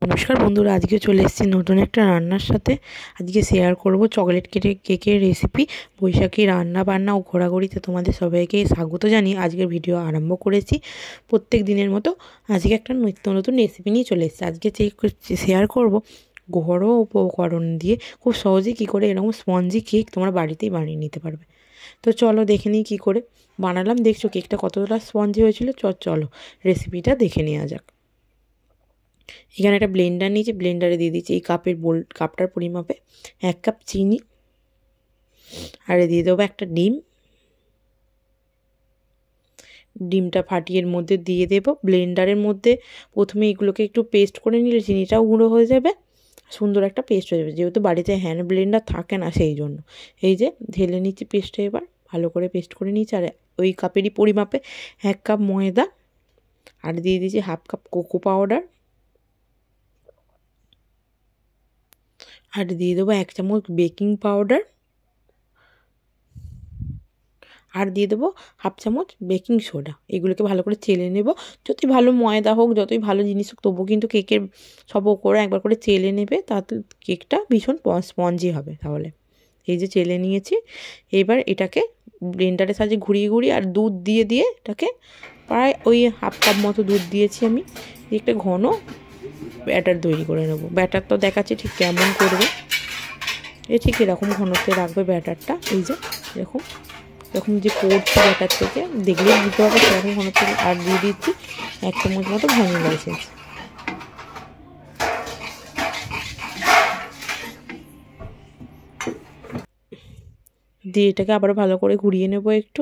নমস্কার বন্ধুরা, আজকে চলে এসেছি নতুন একটা রান্নার সাথে। আজকে শেয়ার করব চকলেট কেকের রেসিপি। বৈশাখী রান্না বান্না ও ঘোরাঘুরিতে তোমাদের সবাইকে স্বাগত জানিয়ে আজকের ভিডিও আরম্ভ করেছি। প্রত্যেক দিনের মতো আজকে একটা নিত্য নতুন রেসিপি নিয়ে চলে এসেছি। আজকে শেয়ার করব ঘরোয়া উপকরণ দিয়ে খুব সহজেই কী করে এরকম স্পঞ্জি কেক তোমরা বাড়িতেই বানিয়ে নিতে পারবে। তো চলো দেখে নিই কী করে বানালাম। দেখছো কেকটা কতটা স্পঞ্জি হয়েছিল। চলো রেসিপিটা দেখে নেওয়া যাক। এখানে একটা ব্লেন্ডার নিয়েছি, ব্লেন্ডারে দিয়ে দিচ্ছি এই কাপটার পরিমাপে 1 কাপ চিনি, আর দিয়ে দেবো একটা ডিম। ডিমটা ফাটিয়ে এর মধ্যে দিয়ে দেবো। ব্লেন্ডারের মধ্যে প্রথমে এগুলোকে একটু পেস্ট করে নিলে চিনিটাও গুঁড়ো হয়ে যাবে, সুন্দর একটা পেস্ট হয়ে যাবে। যেহেতু বাড়িতে হ্যান্ড ব্লেন্ডার থাকে না, সেই জন্য এই যে ঢেলে নিচ্ছি পেস্টটা। এবার ভালো করে পেস্ট করে নিচ্ছি। আর ওই কাপেরই পরিমাপে 1 কাপ ময়দা, আর দিয়ে দিচ্ছি 1/2 কাপ কোকো পাউডার, আর দিয়ে দেবো 1 চামচ বেকিং পাউডার, আর দিয়ে দেবো 1/2 চামচ বেকিং সোডা। এগুলোকে ভালো করে চেলে নেব। যতই ভালো ময়দা হোক, যতই ভালো জিনিস হোক, তবুও কিন্তু কেকের সব করে একবার করে চেলে নেবে, তাতে কেকটা ভীষণ স্পঞ্জি হবে। তাহলে এই যে চেলে নিয়েছি, এবার এটাকে ব্লেন্ডারের সাহায্যে ঘুরিয়ে আর দুধ দিয়ে এটাকে প্রায় ওই 1/2 কাপ মতো দুধ দিয়েছি আমি। একটা ঘন ব্যাটার তৈরি করে নেব। ব্যাটার তো দেখাচ্ছি ঠিক কেমন করবে। ঠিক এরকম ঘনত্বে রাখবে ব্যাটারটা। এই যে এরকম যে পড়ছে ব্যাটার থেকে, দেখলেই বুঝতে পারবে সেরকম ঘনত্বে। আর দিয়ে দিচ্ছি 1 চামচ মতো ভ্যানিলা এসেন্স। দিয়ে এটাকে আবারও ভালো করে ঘুরিয়ে নেব একটু,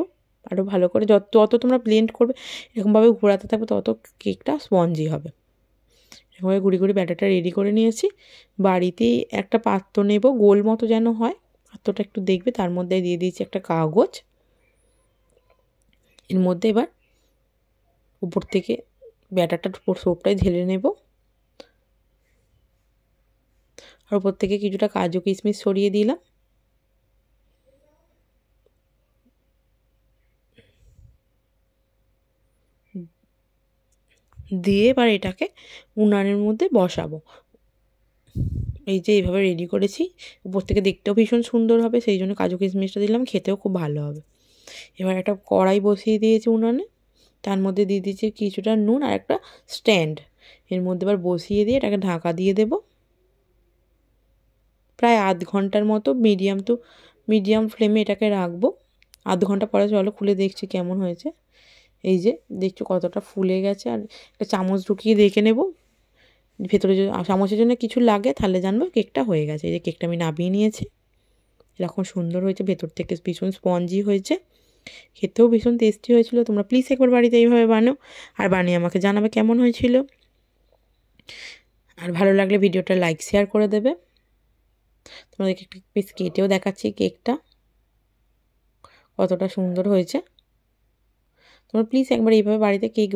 আরও ভালো করে। যত তোমরা ব্লেন্ড করবে এরকমভাবে ঘোরাতে থাকবে, তত কেকটা স্পঞ্জি হবে। এরকমভাবে ঘুরি ব্যাটারটা রেডি করে নিয়েছি। বাড়িতেই একটা পাত্র নেব, গোল মতো যেন হয় পাত্রটা, একটু দেখবে। তার মধ্যে দিয়ে দিয়েছি একটা কাগজ। এর মধ্যে এবার উপর থেকে ব্যাটারটা সবটাই ঢেলে নেব, আর উপর থেকে কিছুটা কাজু কিশমিশ ছড়িয়ে দিলাম। দিয়ে এবার এটাকে উনানের মধ্যে বসাবো। এই যে এইভাবে রেডি করেছি। উপর থেকে দেখতেও ভীষণ সুন্দর হবে, সেই জন্য কাজু কিশমিশটা দিলাম, খেতেও খুব ভালো হবে। এবার একটা কড়াই বসিয়ে দিয়েছি উনানে, তার মধ্যে দিয়ে দিয়েছি কিছুটা নুন আর একটা স্ট্যান্ড। এর মধ্যে এবার বসিয়ে দিয়ে এটাকে ঢাকা দিয়ে দেব প্রায় 1/2 ঘন্টার মতো। মিডিয়াম ফ্লেমে এটাকে রাখবো। 1/2 ঘন্টা পরে চলো খুলে দেখছি কেমন হয়েছে। এই যে দেখছো কতটা ফুলে গেছে। আর একটা চামচ ঢুকিয়ে দেখে নেব ভেতরে যদি চামচের জন্য কিছু লাগে, তাহলে জানবো কেকটা হয়ে গেছে। এই যে কেকটা আমি নামিয়ে নিয়েছি, এরকম সুন্দর হয়েছে, ভেতর থেকে ভীষণ স্পঞ্জি হয়েছে, খেতেও ভীষণ টেস্টি হয়েছিল। তোমরা প্লিজ একবার বাড়িতে এইভাবে বানাও, আর বানিয়ে আমাকে জানাবে কেমন হয়েছিল। আর ভালো লাগলে ভিডিওটা লাইক শেয়ার করে দেবে। তোমাদেরকে একটা পিস কেটেও দেখাচ্ছি কেকটা কতটা সুন্দর হয়েছে। তোমরা প্লিজ একবার এইভাবে বাড়িতে কেক